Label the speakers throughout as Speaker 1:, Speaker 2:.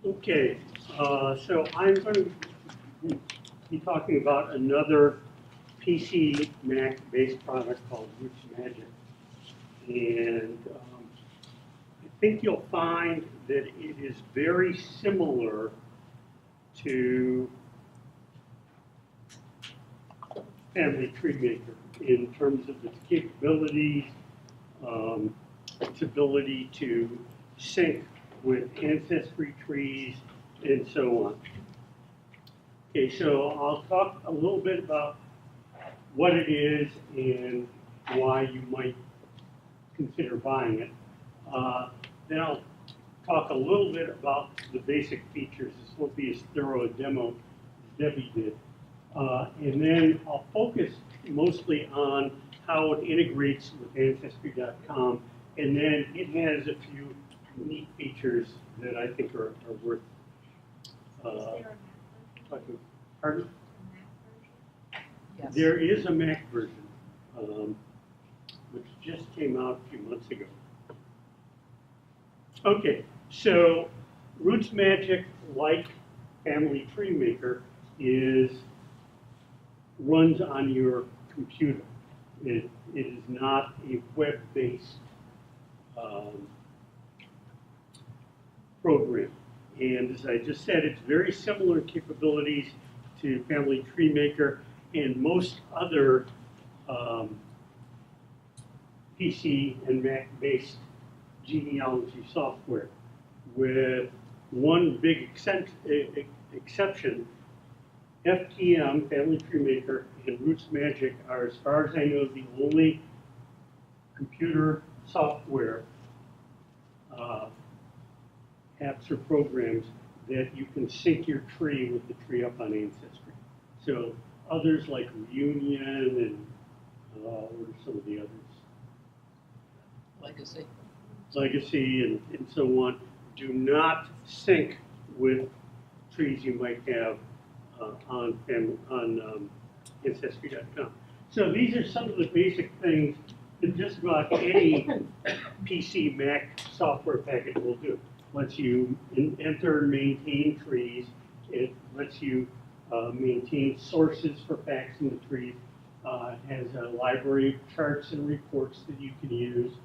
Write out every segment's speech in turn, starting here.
Speaker 1: Okay, so I'm going to be talking about another PC Mac based product called Roots Magic. And I think you'll find that it is very similar to Family Tree Maker in terms of its capabilities, its ability to sync with ancestry trees, and so on. Okay, so I'll talk a little bit about what it is and why you might consider buying it. Then I'll talk a little bit about the basic features. This won't be as thorough a demo as Debbie did. And then I'll focus mostly on how it integrates with Ancestry.com, and then it has a few neat features that I think are worth talking. Pardon?
Speaker 2: Yes.
Speaker 1: There is a Mac version, which just came out a few months ago. Okay, so Roots Magic, like Family Tree Maker, runs on your computer. It is not a web-based program. And as I just said, it's very similar capabilities to Family Tree Maker and most other PC and Mac-based genealogy software, with one big exception. FTM, Family Tree Maker, and Roots Magic are, as far as I know, the only computer software apps or programs that you can sync your tree with the tree up on Ancestry. So others like Reunion and what are some of the others? Legacy and so on do not sync with trees you might have on Ancestry.com. So these are some of the basic things that just about any PC Mac software package will do. Lets you enter and maintain trees. It lets you maintain sources for facts in the trees. Has a library of charts and reports that you can use.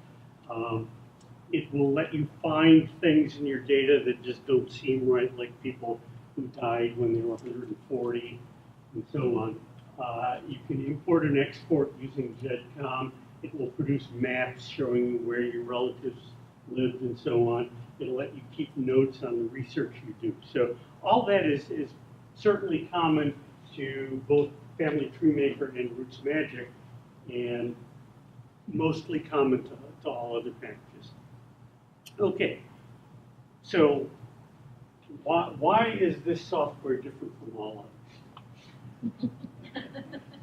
Speaker 1: It will let you find things in your data that just don't seem right, like people who died when they were 140 and so on. You can import and export using GEDCOM. It will produce maps showing you where your relatives lived and so on. It'll let you keep notes on the research you do. So all that is certainly common to both Family Tree Maker and Roots Magic, and mostly common to all other packages. Okay, so why is this software different from all others?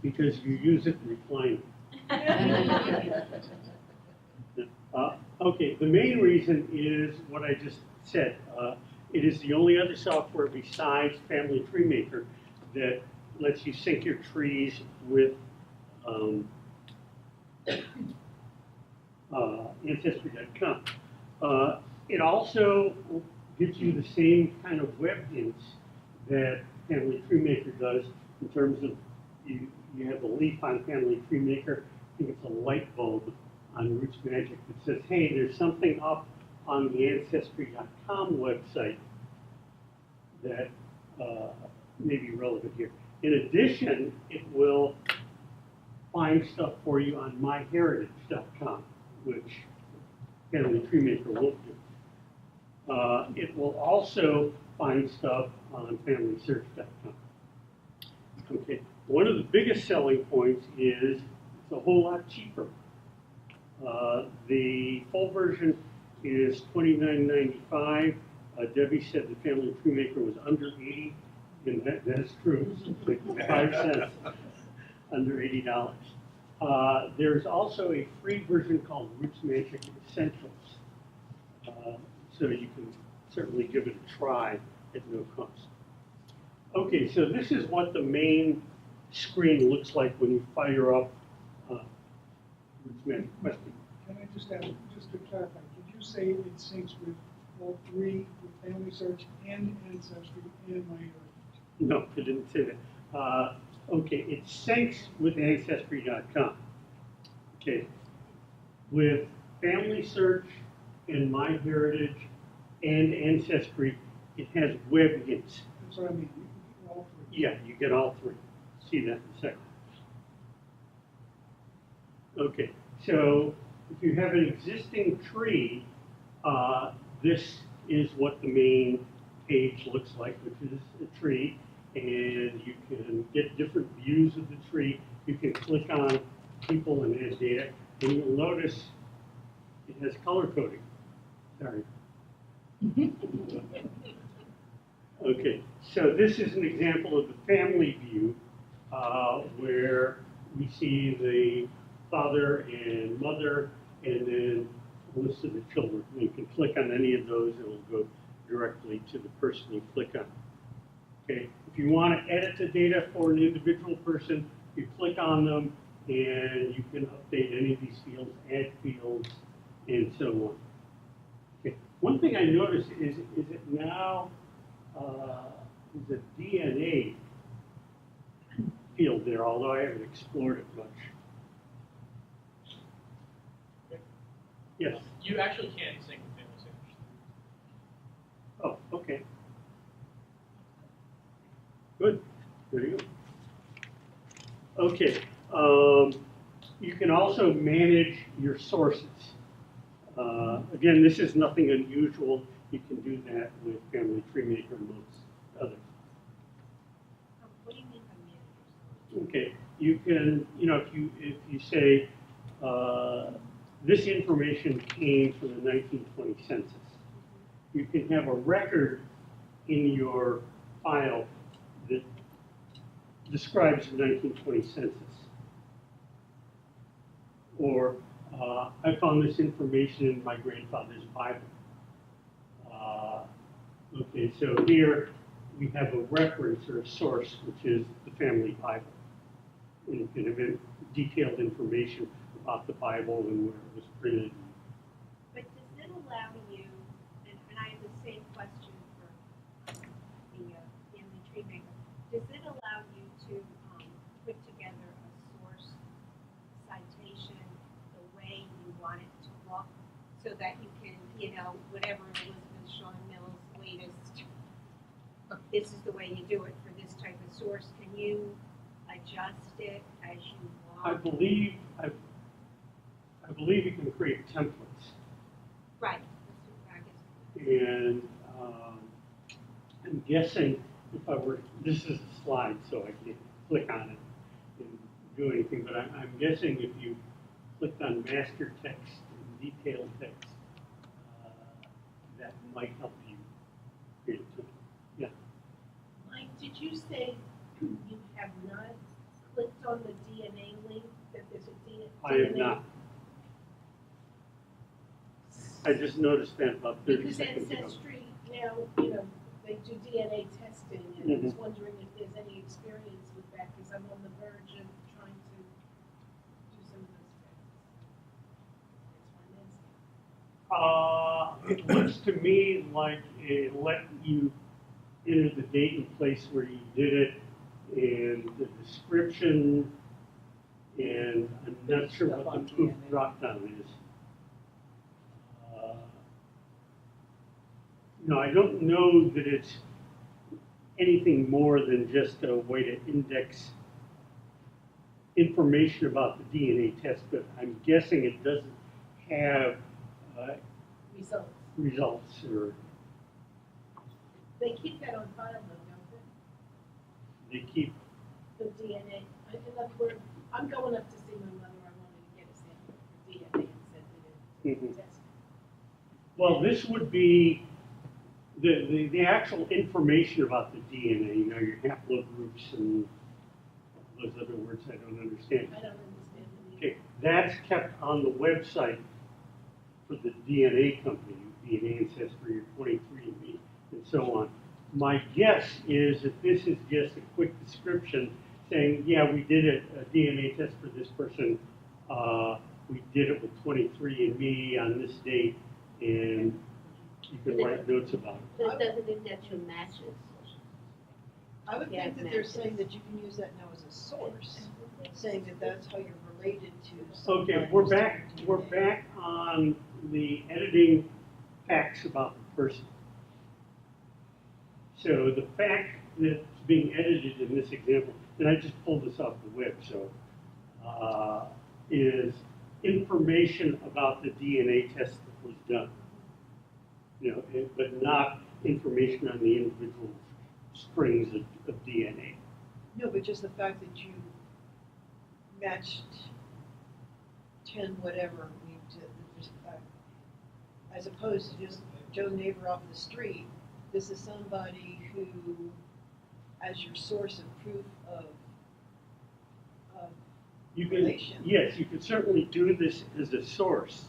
Speaker 1: Because you use it reclining. Okay, the main reason is what I just said. It is the only other software besides Family Tree Maker that lets you sync your trees with Ancestry.com. It also gives you the same kind of web hints that Family Tree Maker does in terms of you have a leaf on Family Tree Maker. I think it's a light bulb on Roots Magic that says, hey, there's something up on the Ancestry.com website that may be relevant here. In addition, it will find stuff for you on MyHeritage.com, which Family Tree Maker won't do. It will also find stuff on FamilySearch.com. Okay, one of the biggest selling points is it's a whole lot cheaper. The full version is $29.95. Debbie said the Family Tree Maker was under 80, and that is true. It's like 5 cents under $80. There's also a free version called Roots Magic Essentials. So you can certainly give it a try at no cost. Okay, so this is what the main screen looks like when you fire up Roots Magic. Question?
Speaker 3: Can I just ask, just to clarify, did you say it syncs with all three, with Family family search and ancestry and MyHeritage.
Speaker 1: No, I didn't say that. Okay, it syncs with Ancestry.com. Okay, with Family Search and MyHeritage and Ancestry, it has web hints.
Speaker 3: That's what I mean, you can get all three.
Speaker 1: Yeah, you get all three. See that in a second. Okay, so if you have an existing tree, this is what the main page looks like, which is a tree, and you can get different views of the tree. You can click on people and add data, and you'll notice it has color coding. Sorry. Okay, so this is an example of the family view where we see the father and mother and then a list of the children. You can click on any of those, it will go directly to the person you click on. Okay, if you want to edit the data for an individual person, you click on them and you can update any of these fields, add fields, and so on. Okay. One thing I noticed is it now is a DNA field there, although I haven't explored it much. Yes.
Speaker 4: You actually can sync with Family Search.
Speaker 1: Oh, okay. Good. There you go. Okay. You can also manage your sources. Again, this is nothing unusual. You can do that with Family Tree Maker and most others.
Speaker 2: What do you mean by managers?
Speaker 1: Okay. You can, if you say this information came from the 1920 census, you can have a record in your file that describes the 1920 census. Or I found this information in my grandfather's Bible. Okay, so here we have a reference or a source, which is the family Bible. And you can have detailed information about the Bible and where it was printed.
Speaker 5: But does it allow you, and I have the same question for the Family Tree Maker, does it allow you to put together a source citation the way you want it to look so that you can, whatever Elizabeth Shawn Mills' latest, this is the way you do it for this type of source, can you adjust it as you want?
Speaker 1: I believe you can create templates.
Speaker 5: Right.
Speaker 1: And I'm guessing if I were, this is a slide, so I can't click on it and do anything, but I'm guessing if you clicked on master text and detailed text, that might help you create a template. Yeah.
Speaker 6: Mike, did you say you have not clicked on the DNA link, that there's a DNA?
Speaker 1: I have not. I just noticed that about 30
Speaker 6: Because
Speaker 1: seconds ago.
Speaker 6: Ancestry now, they do DNA testing, and I was wondering if there's any experience with that, because I'm on the verge of trying to do some of those tests. That's why I'm asking.
Speaker 1: It looks to me like it let you enter the date and place where you did it, and the description, and I'm not sure what the proof drop-down is. I don't know that it's anything more than just a way to index information about the DNA test, but I'm guessing it doesn't have results or.
Speaker 6: They keep that on file though, don't
Speaker 1: They keep.
Speaker 6: they? The DNA. I'm going up to see my mother. I wanted to get a sample for DNA and send it in to test.
Speaker 1: Well, this would be the actual information about the DNA, your haplogroups and those other words I don't understand.
Speaker 6: I don't understand them either.
Speaker 1: Okay, that's kept on the website for the DNA company, be it Ancestry or 23andMe, and so on. My guess is that this is just a quick description saying, yeah, we did a DNA test for this person. We did it with 23andMe on this date, and You can write notes about it.
Speaker 7: But it doesn't mean that your matches.
Speaker 2: I would
Speaker 7: Yeah,
Speaker 2: think that they're
Speaker 7: matches.
Speaker 2: saying that you can use that now as a source, saying that that's how you're related to
Speaker 1: Okay,
Speaker 2: somebody
Speaker 1: we're
Speaker 2: who's
Speaker 1: back,
Speaker 2: doing
Speaker 1: we're
Speaker 2: DNA.
Speaker 1: back on the editing facts about the person. So the fact that's being edited in this example, and I just pulled this off the web, so, is information about the DNA test that was done. You know, but not information on the individual strings of DNA.
Speaker 2: No, but just the fact that you matched 10 whatever, as opposed to just Joe's neighbor off the street, this is somebody who, as your source of proof of
Speaker 1: You can,
Speaker 2: relation.
Speaker 1: yes, you could certainly do this as a source.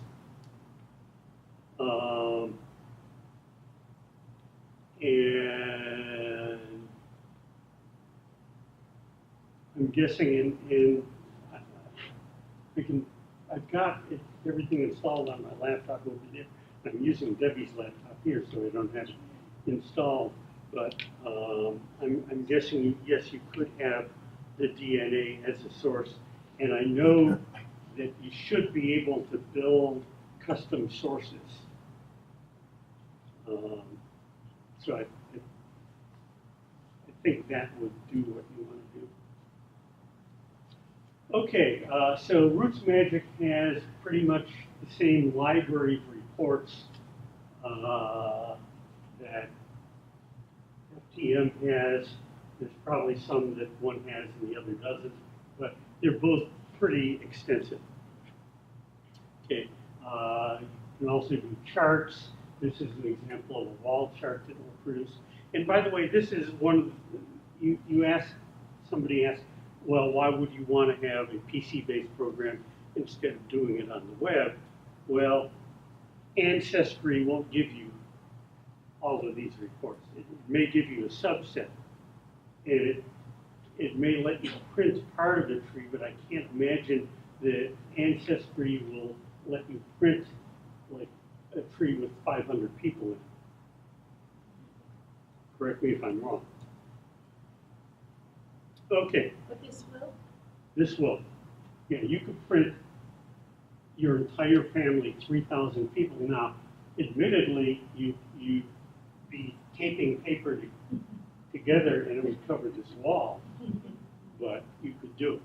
Speaker 1: And I'm guessing I've got everything installed on my laptop over there. I'm using Debbie's laptop here, so I don't have it installed. But I'm guessing, yes, you could have the DNA as a source. And I know that you should be able to build custom sources. So I think that would do what you want to do. Okay, so Roots Magic has pretty much the same library of reports that FTM has. There's probably some that one has and the other doesn't, but they're both pretty extensive. Okay, you can also do charts. This is an example of a wall chart that we'll produce. And by the way, this is one, you asked, somebody asked, well, why would you want to have a PC-based program instead of doing it on the web? Well, Ancestry won't give you all of these reports. It may give you a subset. And it may let you print part of the tree, but I can't imagine that Ancestry will let you print like a tree with 500 people in it. Correct me if I'm wrong. Okay,
Speaker 6: But this will?
Speaker 1: this will. Yeah, you could print your entire family, 3,000 people. Now, admittedly, you'd be taping paper together and it would cover this wall, but you could do it.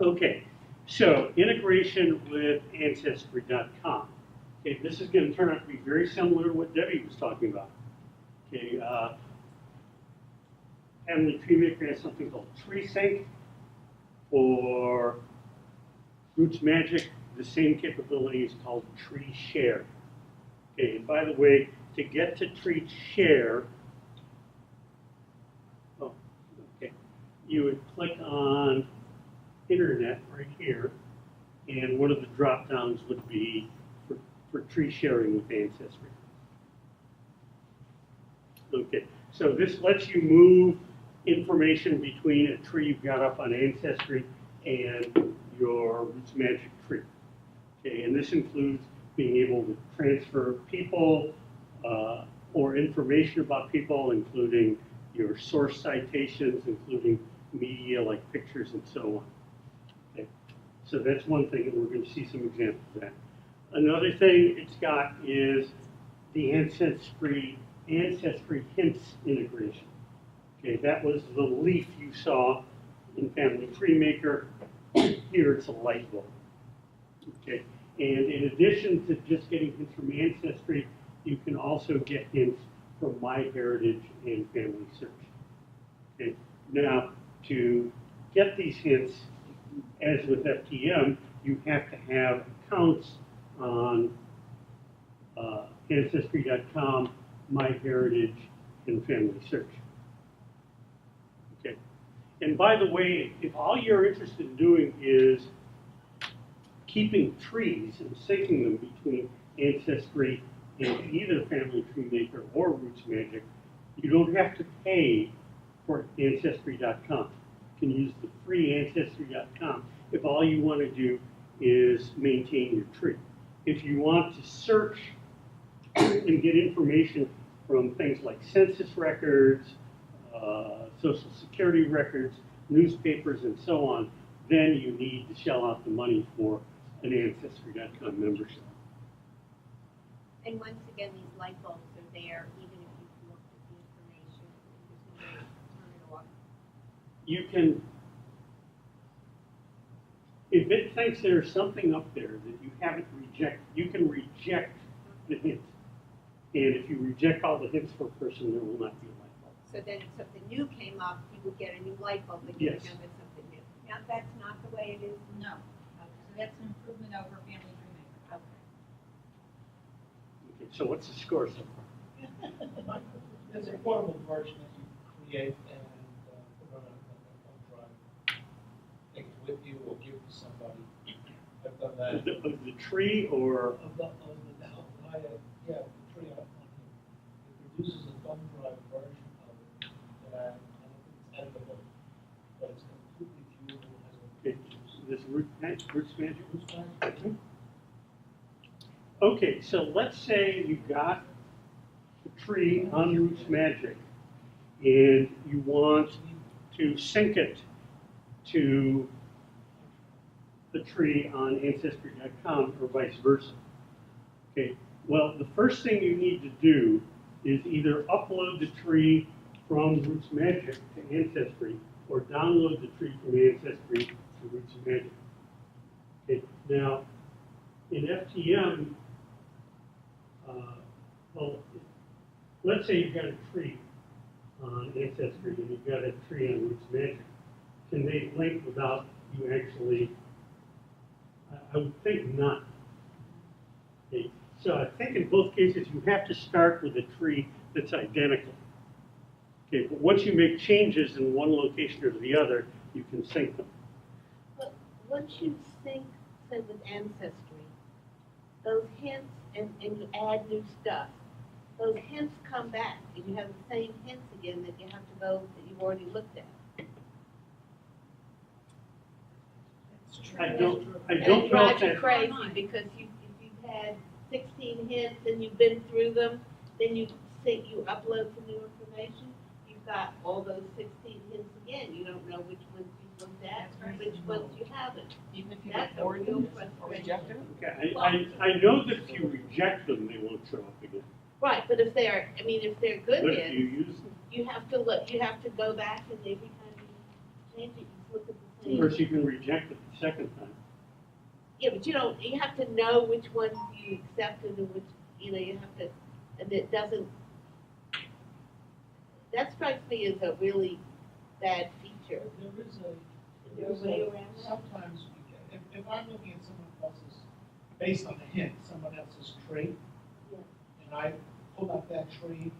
Speaker 1: Okay, so integration with Ancestry.com. Okay, this is going to turn out to be very similar to what Debbie was talking about. Okay, Family Tree Maker has something called Tree Sync. For Roots Magic, the same capability is called Tree Share. Okay, and by the way, to get to Tree Share, you would click on Internet right here, and one of the drop downs would be for tree sharing with Ancestry. Okay, so this lets you move information between a tree you've got up on Ancestry and your Roots Magic tree. Okay, and this includes being able to transfer people or information about people, including your source citations, including media like pictures and so on. Okay, so that's one thing, and we're going to see some examples of that. Another thing it's got is the Ancestry Hints integration. Okay, that was the leaf you saw in Family Tree Maker. Here it's a light bulb. Okay, and in addition to just getting hints from Ancestry, you can also get hints from MyHeritage and Family Search. Okay, now to get these hints, as with FTM, you have to have accounts on Ancestry.com, MyHeritage, and Family Search. Okay, and by the way, if all you're interested in doing is keeping trees and syncing them between Ancestry and either Family Tree Maker or Roots Magic, you don't have to pay for Ancestry.com. You can use the free Ancestry.com if all you want to do is maintain your tree. If you want to search and get information from things like census records, social security records, newspapers, and so on, then you need to shell out the money for an Ancestry.com membership.
Speaker 5: And once again, these light bulbs are there, even if you've looked at the information, and there's no way to turn it off.
Speaker 1: You can, if it thinks there's something up there that you haven't rejected, you can reject the hint. And if you reject all the hints for a person, there will not be a light bulb.
Speaker 5: So then if something new came up, you would get a new light bulb, but
Speaker 1: Yes.
Speaker 5: you remember something new. Now, that's not the way it is.
Speaker 8: No, so that's an improvement over Family Tree Maker.
Speaker 5: Okay.
Speaker 1: Okay, so what's the score so far?
Speaker 4: There's a portable version that you create and put on a drive. Take it with you or give it to somebody. I've done that.
Speaker 1: Of the tree or?
Speaker 4: Of the tree on here. It produces a thumb drive version of it that I don't think it's editable, but it's completely viewable as a
Speaker 1: Okay, this Roots Magic?
Speaker 4: Roots Magic.
Speaker 1: Okay, so let's say you got the tree on Roots Magic and you want to sync it to the tree on Ancestry.com or vice versa. Okay, well, the first thing you need to do is either upload the tree from Roots Magic to Ancestry or download the tree from Ancestry to Roots Magic. Okay, now, in FTM, well, let's say you've got a tree on Ancestry and you've got a tree on Roots Magic. Can they link without you actually? I would think not. Okay. So I think in both cases you have to start with a tree that's identical. Okay, but once you make changes in one location or the other, you can sync them.
Speaker 7: But once you sync, say with Ancestry, those hints and you add new stuff, those hints come back and you have the same hints again that you have to go that you've already looked at.
Speaker 1: I don't
Speaker 7: And it
Speaker 1: know if
Speaker 7: drives you
Speaker 1: that,
Speaker 7: crazy because if you've had 16 hints and you've been through them, then you upload some new information, you've got all those 16 hints again. You don't know which ones you've looked at and which ones you haven't.
Speaker 8: Even if you
Speaker 7: That's
Speaker 8: get
Speaker 7: a
Speaker 8: bored
Speaker 7: real
Speaker 8: of them or
Speaker 7: frustration.
Speaker 8: reject them?
Speaker 1: okay, I know that if you reject them, they won't show up again.
Speaker 7: Right, but if they're good
Speaker 1: But if you
Speaker 7: hints,
Speaker 1: use them,
Speaker 7: you have to look, you have to go back and every time you change it, you look at the
Speaker 1: of
Speaker 7: same.
Speaker 1: course you can reject it the second time.
Speaker 7: Yeah, but you have to know which ones you accepted and which, you have to, and it doesn't, that strikes me as a really bad feature.
Speaker 4: There is a sometimes we get, if I'm looking at someone else's, based on the hint, someone else's tree,
Speaker 7: Yeah.
Speaker 4: and I pull up that tree,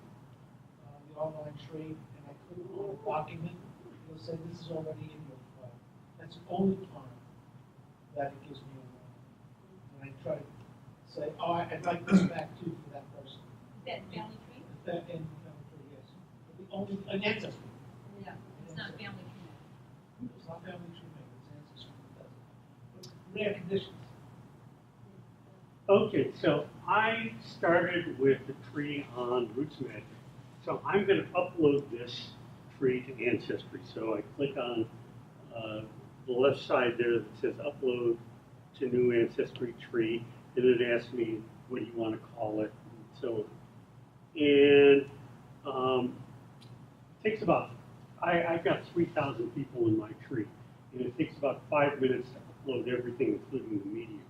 Speaker 4: the online tree, and I click on a document, it'll say this is already in your file. That's the only time that it gives me a warning. When I try to say, oh, I'd like this back too for that person.
Speaker 8: That Family Tree?
Speaker 4: That in Family Tree, yes. But the only, an Ancestry.
Speaker 8: Yeah, it's not Family Tree.
Speaker 4: It's not Family Tree Maker, it's Ancestry that does it. But rare conditions.
Speaker 1: Okay, so I started with the tree on Roots Magic. So I'm going to upload this tree to Ancestry. So I click on the left side there that says upload to new Ancestry tree, and it asks me what do you want to call it, and so on. And it takes about, I've got 3,000 people in my tree, and it takes about 5 minutes to upload everything, including the media.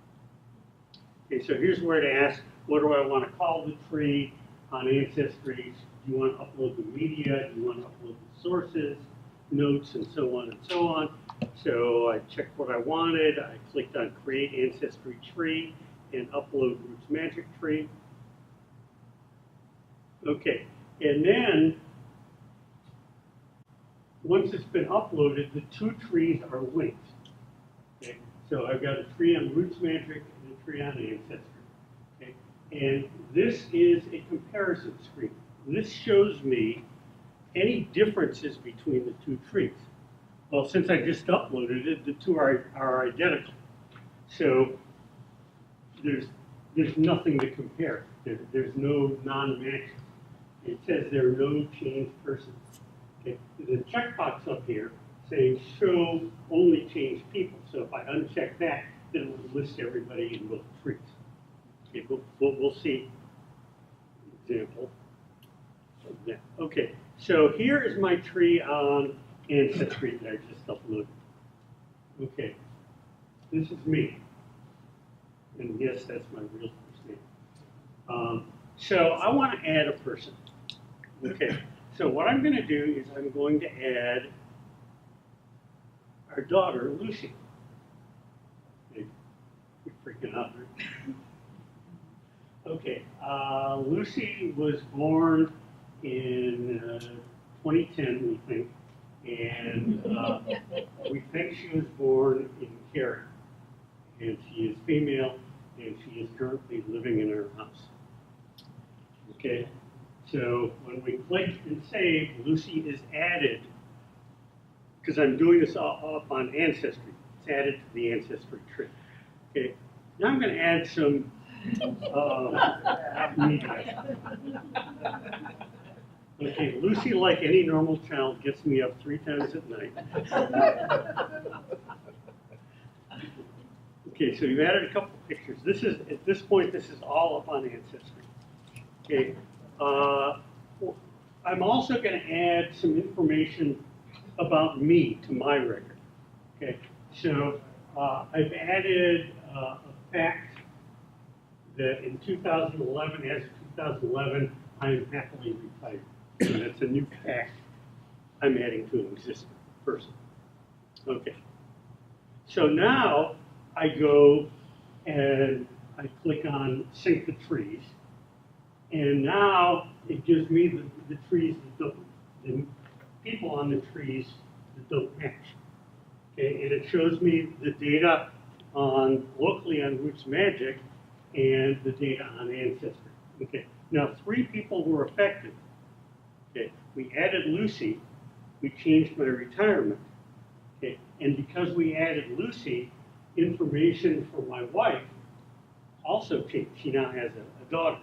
Speaker 1: Okay, so here's where to ask, what do I want to call the tree on Ancestry? Do you want to upload the media? Do you want to upload the sources, notes, and so on and so on? So I checked what I wanted. I clicked on Create Ancestry Tree and Upload Roots Magic Tree. Okay, and then once it's been uploaded, the two trees are linked. Okay, so I've got a tree on Roots Magic and a tree on Ancestry. Okay, and this is a comparison screen. This shows me any differences between the two trees. Well, since I just uploaded it, the two are identical. So there's nothing to compare. There's no non-match. It says there are no changed persons. Okay. There's a checkbox up here saying show only changed people. So if I uncheck that, then it will list everybody in both trees. Okay, we'll see example of that. Okay, so here is my tree on Ancestry that I just uploaded. Okay, this is me. And yes, that's my real first name. So I want to add a person. Okay, so what I'm going to do is I'm going to add our daughter, Lucy. Okay, you're freaking out, right? Okay, Lucy was born in 2010, we think, and we think she was born in Jarrett, and she is female, and she is currently living in her house. Okay, so when we click and save, Lucy is added, because I'm doing this up on Ancestry. It's added to the Ancestry tree. Okay, now I'm going to add some media. Okay, Lucy, like any normal child, gets me up 3 times at night. Okay, so you've added a couple of pictures. This is, at this point, this is all up on Ancestry. Okay, I'm also going to add some information about me to my record. Okay, so I've added a fact that in 2011, as of 2011, I am happily retired. So that's a new fact I'm adding to an existing person. Okay. So now I go and I click on Sync the Trees, and now it gives me the trees that don't, the people on the trees that don't match. Okay, and it shows me the data on locally on Roots Magic and the data on Ancestry. Okay, now 3 people were affected. Okay, we added Lucy, we changed my retirement. Okay, and because we added Lucy, information for my wife also changed. She now has a daughter.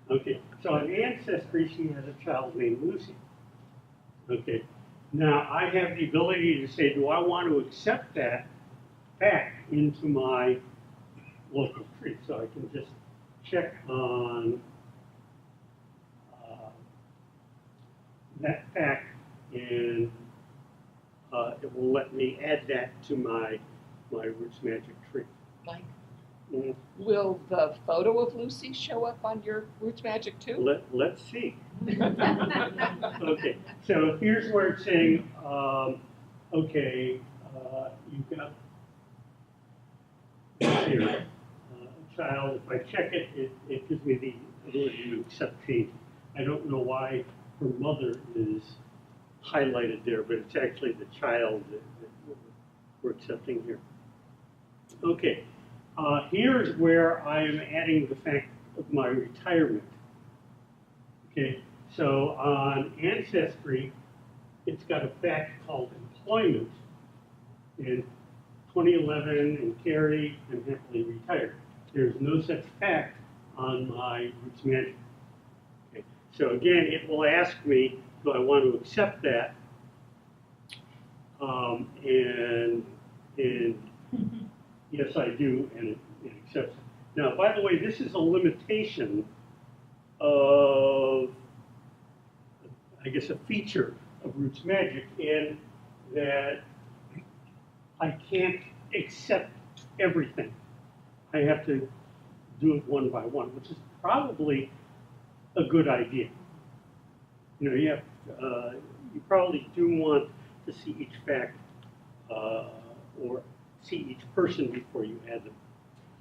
Speaker 1: Okay, so on Ancestry, she has a child named Lucy. Okay, now I have the ability to say, do I want to accept that fact into my local tree? So I can just check on that fact, and it will let me add that to my Roots Magic tree.
Speaker 9: Mike,
Speaker 1: Mm.
Speaker 9: will the photo of Lucy show up on your Roots Magic too?
Speaker 1: Let's see. Okay, so here's where it's saying, okay, you've got here, a child. If I check it, it gives me the ability to accept change. I don't know why her mother is highlighted there, but it's actually the child that we're accepting here. Okay, here's where I am adding the fact of my retirement. Okay, so on Ancestry, it's got a fact called employment. In 2011, in Carrie, I'm happily retired. There's no such fact on my Roots Magic. Okay, so again, it will ask me, do I want to accept that? And yes, I do, and it accepts it. Now, by the way, this is a limitation of, I guess, a feature of Roots Magic, in that I can't accept everything. I have to do it one by one, which is probably a good idea. You know, you probably do want to see each fact or see each person before you add them.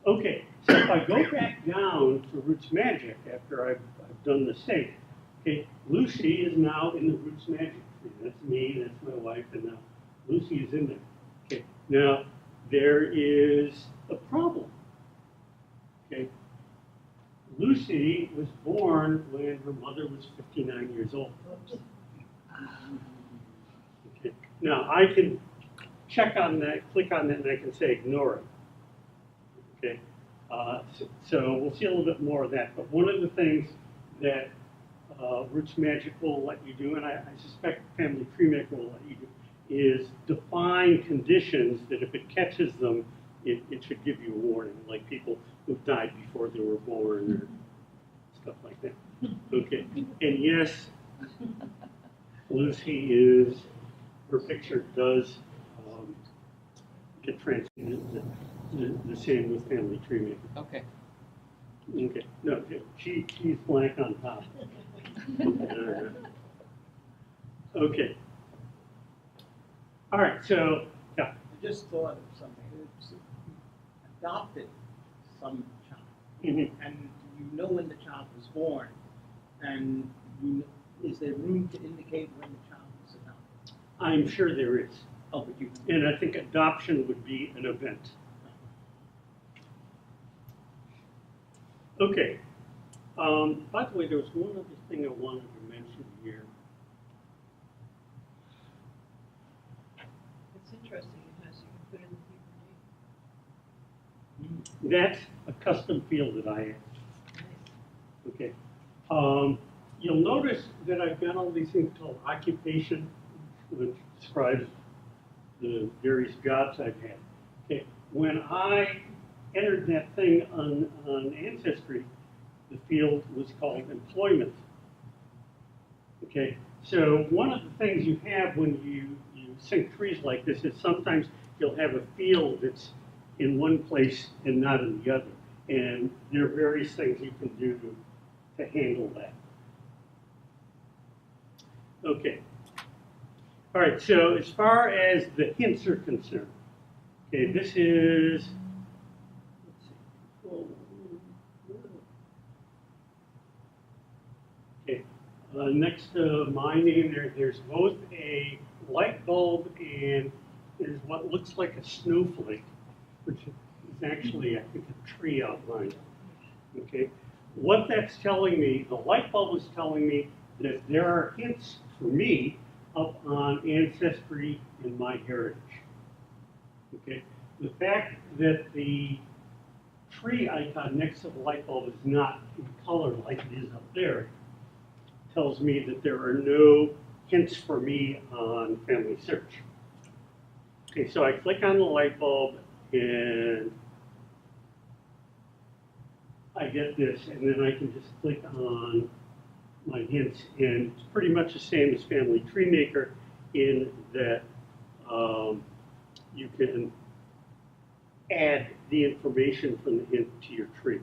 Speaker 1: Okay, so if I go back down to Roots Magic after I've done the same, okay, Lucy is now in the Roots Magic tree. That's me, that's my wife, and now Lucy is in there. Okay, now there is a problem. Okay, Lucy was born when her mother was 59 years old. Now, I can check on that, click on that, and I can say ignore it. Okay, so we'll see a little bit more of that. But one of the things that Roots Magic will let you do, and I suspect Family Tree Maker will let you do, is define conditions that if it catches them, it should give you a warning, like people who died before they were born or stuff like that. Okay, and yes, Lucy is, her picture does get translated the same with Family Tree Maker.
Speaker 9: Okay.
Speaker 1: Okay, no, she's blank on top. Okay. All right, so, yeah.
Speaker 10: I just thought of something. It's adopted some child,
Speaker 1: Mhm.
Speaker 10: and you know when the child was born, and is there room to indicate when the child was adopted?
Speaker 1: I'm sure there is.
Speaker 10: Oh, but you.
Speaker 1: And I think adoption would be an event. Okay. By the way, there was one other thing I wanted to mention here.
Speaker 2: It's interesting, it has, you can put in the
Speaker 1: That's a custom field that I added.
Speaker 2: Nice.
Speaker 1: Okay. You'll notice that I've got all these things called occupation, which describes the various jobs I've had. Okay. When I entered that thing on Ancestry, the field was called employment. Okay. So one of the things you have when you sync trees like this is sometimes you'll have a field that's in one place and not in the other. And there are various things you can do to handle that. Okay. All right, so as far as the hints are concerned, okay, this is, let's see, okay, next to my name there's both a light bulb and there's what looks like a snowflake, which is actually, I think, a tree outline. Okay, what that's telling me, the light bulb is telling me that there are hints for me up on Ancestry and MyHeritage. Okay, the fact that the tree icon next to the light bulb is not in color like it is up there tells me that there are no hints for me on Family Search. Okay, so I click on the light bulb and I get this, and then I can just click on my hints, and it's pretty much the same as Family Tree Maker in that you can add the information from the hint to your tree.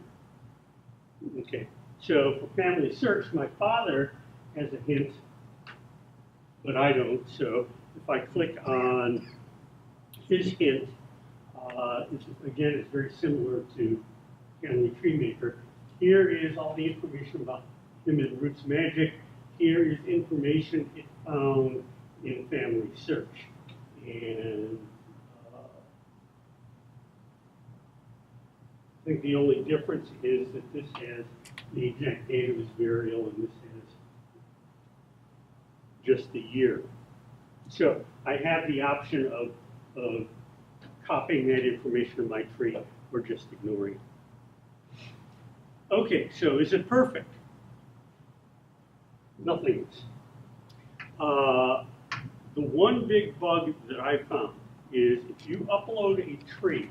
Speaker 1: Okay, so for Family Search, my father has a hint, but I don't. So if I click on his hint, again, it's very similar to Family Tree Maker. Here is all the information about him in Roots Magic. Here is information it found in Family Search. And I think the only difference is that this has the exact date of his burial and this has just the year. So I have the option of copying that information in my tree or just ignoring it. Okay, so is it perfect? Nothing is. The one big bug that I found is if you upload a tree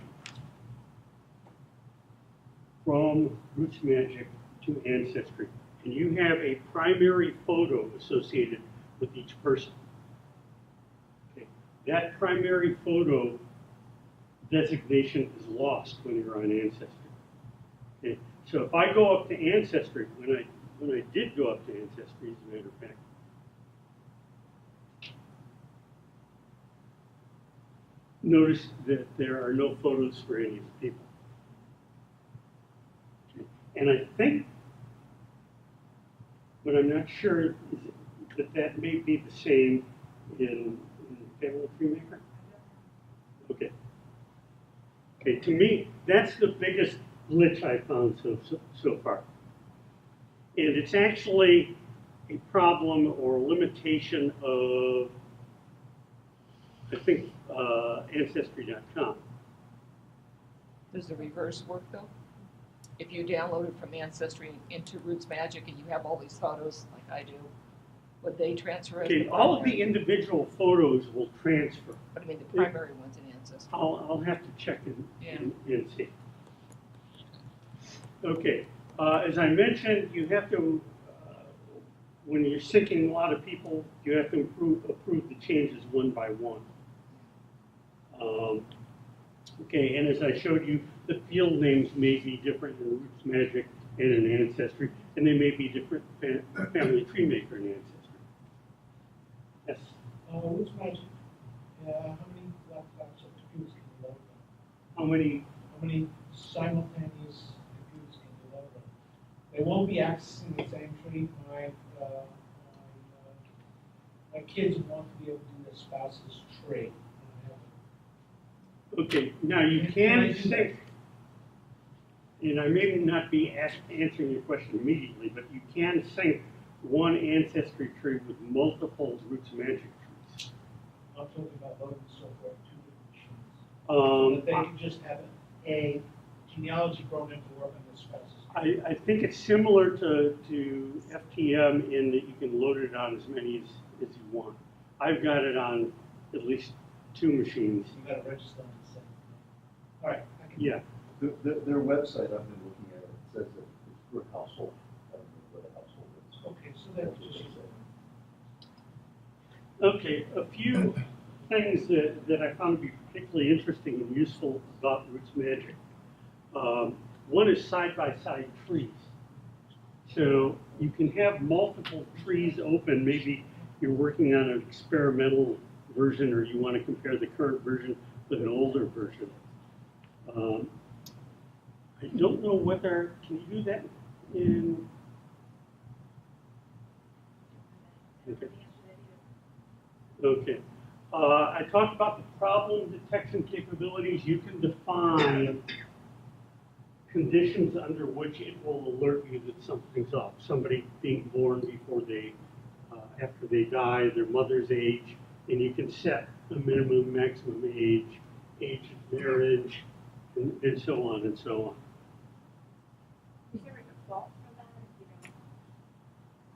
Speaker 1: from Roots Magic to Ancestry, and you have a primary photo associated with each person, okay, that primary photo designation is lost when you're on Ancestry. Okay, so if I go up to Ancestry, when I did go up to Ancestry, as a matter of fact, notice that there are no photos for any of the people. Okay. And I think, but I'm not sure, is that may be the same in Family Tree Maker? Okay. Okay, to me, that's the biggest glitch I found so far. And it's actually a problem or limitation of I think, Ancestry.com.
Speaker 9: Does the reverse work though? If you download it from Ancestry into Roots Magic and you have all these photos like I do, would they transfer as the
Speaker 1: Okay, all of the
Speaker 9: primary?
Speaker 1: individual photos will transfer.
Speaker 9: But I mean, the primary ones in Ancestry.
Speaker 1: I'll have to check
Speaker 9: Yeah.
Speaker 1: and see. Okay, as I mentioned, you have to, when you're syncing a lot of people, you have to approve the changes one by one. Okay, and as I showed you, the field names may be different in Roots Magic and in Ancestry, and they may be different Family Tree Maker and Ancestry. Yes.
Speaker 4: Roots Magic, how many laptops or computers can you load on?
Speaker 1: How many?
Speaker 4: How many simultaneous computers can you load on? They won't be accessing the same tree. My kids want to be able to do their spouse's tree.
Speaker 1: Okay, now you can sync, and I may not be answering your question immediately, but you can sync one Ancestry tree with multiple Roots Magic trees.
Speaker 4: I'm talking about loading software on two different machines. But they can just have a genealogy program to work on their spouse's.
Speaker 1: I think it's similar to FTM in that you can load it on as many as you want. I've got it on at least 2 machines.
Speaker 4: You got to register on the same. All right.
Speaker 1: Yeah.
Speaker 11: Their website, I've been looking at it, says that it's per household. I don't know what a household is.
Speaker 4: Okay, so that's just.
Speaker 1: Okay, a few things that I found to be particularly interesting and useful about Roots Magic. One is side-by-side trees. So you can have multiple trees open. Maybe you're working on an experimental version or you want to compare the current version with an older version. I don't know whether, can you do that in? Okay. Okay. I talked about the problem detection capabilities. You can define conditions under which it will alert you that something's off. Somebody being born before they, after they die, their mother's age, and you can set the minimum, maximum age of marriage, and so on and so on.
Speaker 5: Is there a default for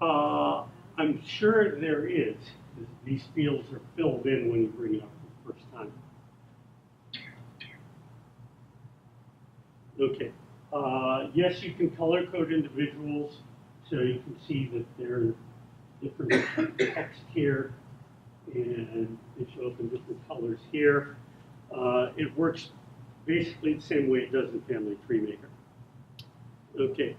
Speaker 5: that?
Speaker 1: I'm sure there is. These fields are filled in when you bring it up for the first time. Okay. Yes, you can color code individuals, so you can see that there are different text here, and they show up in different colors here. It works basically the same way it does in Family Tree Maker. Okay.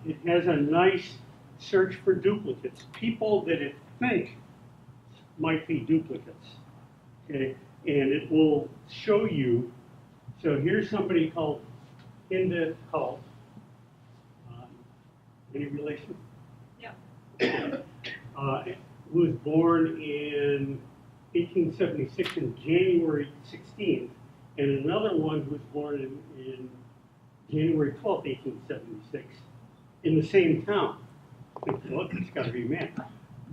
Speaker 1: It has a nice search for duplicates, people that it thinks might be duplicates. Okay, and it will show you. So here's somebody called Kalt. Any relation?
Speaker 5: Yeah.
Speaker 1: Who was born in 1876 in January 16th, and another one who was born in January 12th, 1876, in the same town. Well, it's got to be man.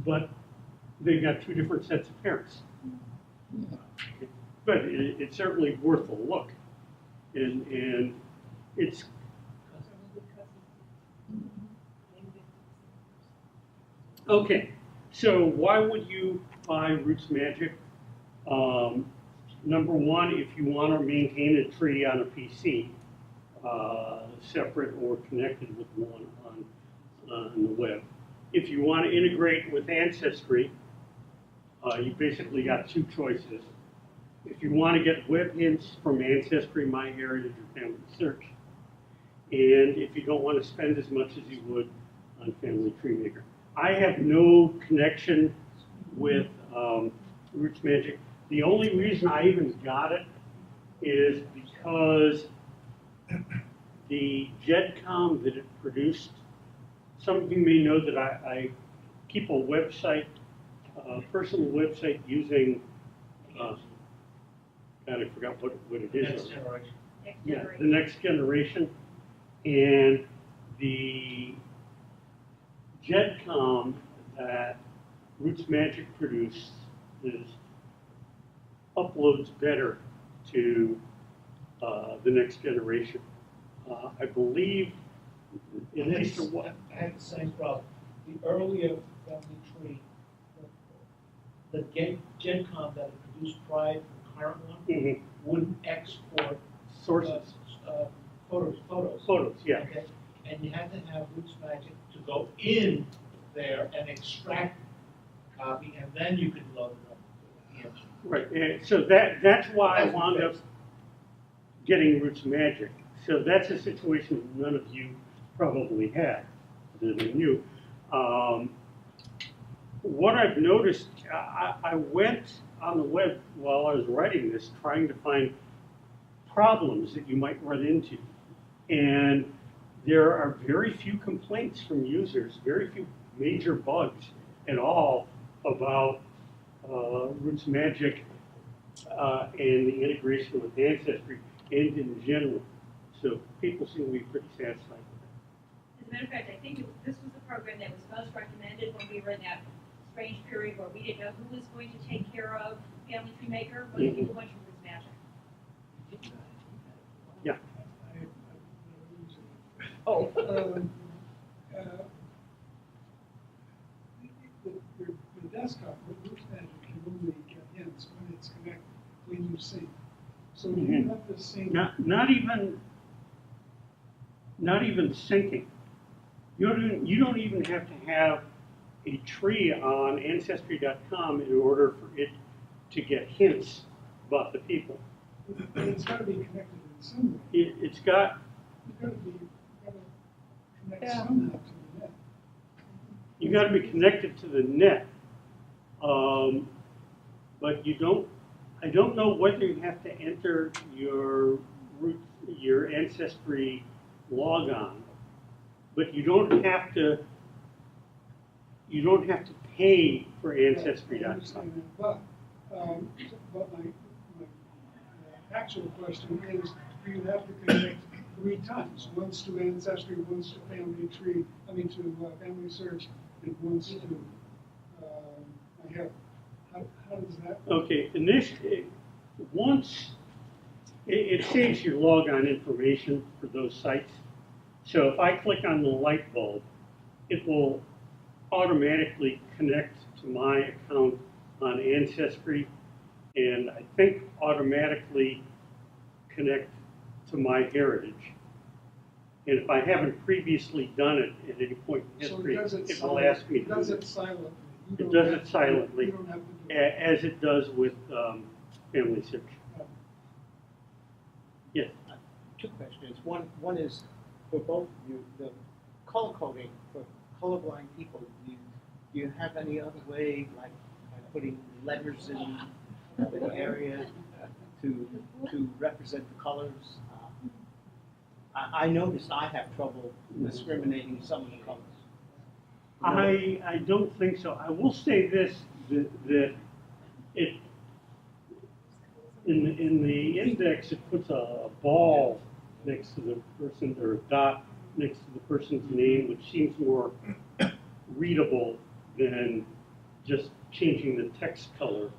Speaker 1: But they've got 2 different sets of parents. But it's certainly worth a look. And it's... Okay, so why would you buy Roots Magic? Number one, if you want to maintain a tree on a PC, separate or connected with one on the web. If you want to integrate with Ancestry, you basically got 2 choices. If you want to get web hints from Ancestry, MyHeritage, or Family Search, and if you don't want to spend as much as you would on Family Tree Maker. I have no connection with Roots Magic. The only reason I even got it is because the GEDCOM that it produced, some of you may know that I keep a website, personal website using, God, I forgot what it is.
Speaker 4: Next generation.
Speaker 1: Yeah, the next generation. And the GEDCOM that Roots Magic produced is uploads better to the next generation. I believe, at least a what?
Speaker 4: I had the same problem. The earlier family tree, the GenCom that it produced prior to the current one wouldn't export
Speaker 1: Sources.
Speaker 4: photos.
Speaker 1: Yeah.
Speaker 4: Okay? And you had to have Roots Magic to go in there and extract a copy, and then you could load it up.
Speaker 1: Right, and so that's why I wound up getting Roots Magic. So that's a situation none of you probably had, other than you. What I've noticed, I went on the web while I was writing this, trying to find problems that you might run into. And there are very few complaints from users, very few major bugs at all about Roots Magic and the integration with Ancestry and in general. So people seem to be pretty satisfied with it.
Speaker 8: As a matter of fact, I think this was the program that was most recommended when we were in that strange period where we didn't know who was going to take care of Family Tree Maker, but people went to Roots Magic.
Speaker 1: Yeah.
Speaker 3: Oh. The desktop, the Roots Magic can only get hints when it's connected, when you sync. So you have to sync.
Speaker 1: Not even syncing. You don't even have to have a tree on Ancestry.com in order for it to get hints about the people.
Speaker 3: But it's got to be connected in some way.
Speaker 1: It's got.
Speaker 3: You've got to connect somehow to the net.
Speaker 1: You got to be connected to the net, but you don't. I don't know whether you have to enter your Ancestry logon, but you don't have to. You don't have to pay for Ancestry.com.
Speaker 3: But my actual question is, do you have to connect 3 times? Once to Ancestry, once to Family Tree, to Family Search, and once to MyHeritage. How does that work?
Speaker 1: Okay, initially, once it saves your logon information for those sites. So if I click on the light bulb, it will automatically connect to my account on Ancestry, and I think automatically connect to MyHeritage. And if I haven't previously done it at any point in history, it will ask me to do it.
Speaker 3: It does it silently.
Speaker 1: It does it silently,
Speaker 3: You don't have to do it.
Speaker 1: as it does with Family Search. Yes.
Speaker 10: 2 questions. One is for both of you, the color coding for colorblind people. Do you have any other way, like by putting letters in the area to represent the colors? I noticed I have trouble discriminating some of the colors.
Speaker 1: I don't think so. I will say this, that it in the index it puts a ball next to the person, or a dot next to the person's name, which seems more readable than just changing the text color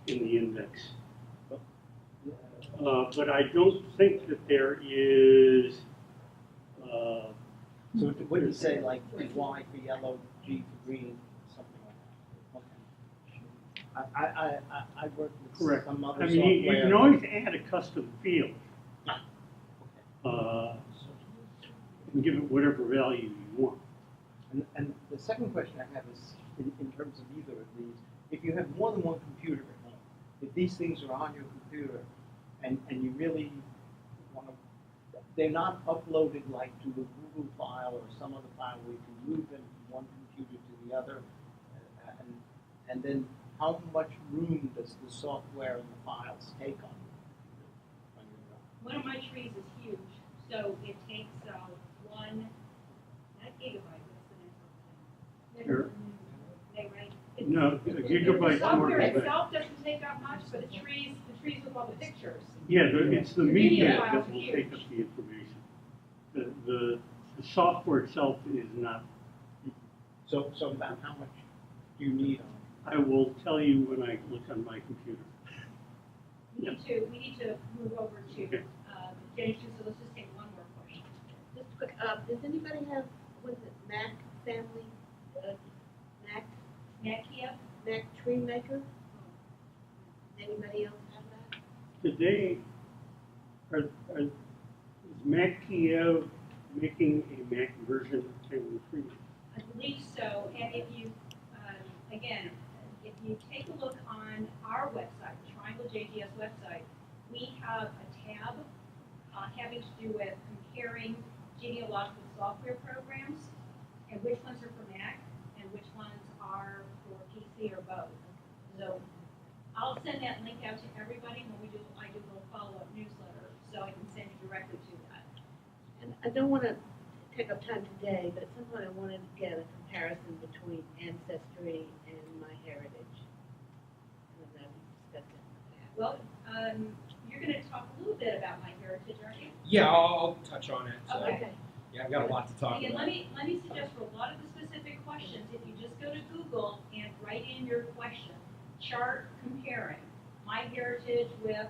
Speaker 1: in the index. But I don't think that there is.
Speaker 10: So what do you say, like Y for yellow, G for green, something like that? Okay. I work with
Speaker 1: Correct.
Speaker 10: some other
Speaker 1: I
Speaker 10: software.
Speaker 1: mean, you can always add a custom field. And give it whatever value you want.
Speaker 10: And the second question I have is, in terms of either of these, if you have more than one computer at home, if these things are on your computer, and you really want to, they're not uploaded like to a Google file or some other file where you can move them from one computer to the other, and then how much room does the software and the files take on your computer?
Speaker 8: One of my trees is huge, so it takes 1, not gigabyte, what's the name?
Speaker 1: Sure.
Speaker 8: They write.
Speaker 1: No, a gigabyte's
Speaker 8: The
Speaker 1: more
Speaker 8: software
Speaker 1: than that.
Speaker 8: itself doesn't take up much, but the trees with all the pictures.
Speaker 1: Yeah, it's the
Speaker 8: media
Speaker 1: media
Speaker 8: files
Speaker 1: that
Speaker 8: are
Speaker 1: will
Speaker 8: huge.
Speaker 1: take up the information. The software itself is not.
Speaker 10: So about how much do you need on it?
Speaker 1: I will tell you when I look on my computer.
Speaker 8: we need to move over to,
Speaker 1: Okay.
Speaker 8: Genealogical, so let's just take one more question.
Speaker 7: Just quick, does anybody have, what is it, Mac family, Mac,
Speaker 8: Nakia?
Speaker 7: Mac tree maker? Anybody else have that?
Speaker 1: Did they, is Mac Kiev making a Mac version of Family Tree?
Speaker 8: I believe so, and if you, again, if you take a look on our website, the Triangle JGS website, we have a tab having to do with comparing genealogical software programs and which ones are for Mac and which ones are for PC or both. So I'll send that link out to everybody when I do a little follow-up newsletter, so I can send you directly to that.
Speaker 7: And I don't want to take up time today, but at some point I wanted to get a comparison between Ancestry and MyHeritage. I don't know if you discussed it in the past.
Speaker 8: Well, you're going to talk a little bit about MyHeritage, aren't you?
Speaker 12: Yeah, I'll touch on it. So,
Speaker 8: Okay.
Speaker 12: yeah, I've got a lot to talk
Speaker 8: Again,
Speaker 12: about.
Speaker 8: let me suggest for a lot of the specific questions, if you just go to Google and write in your question, chart comparing MyHeritage with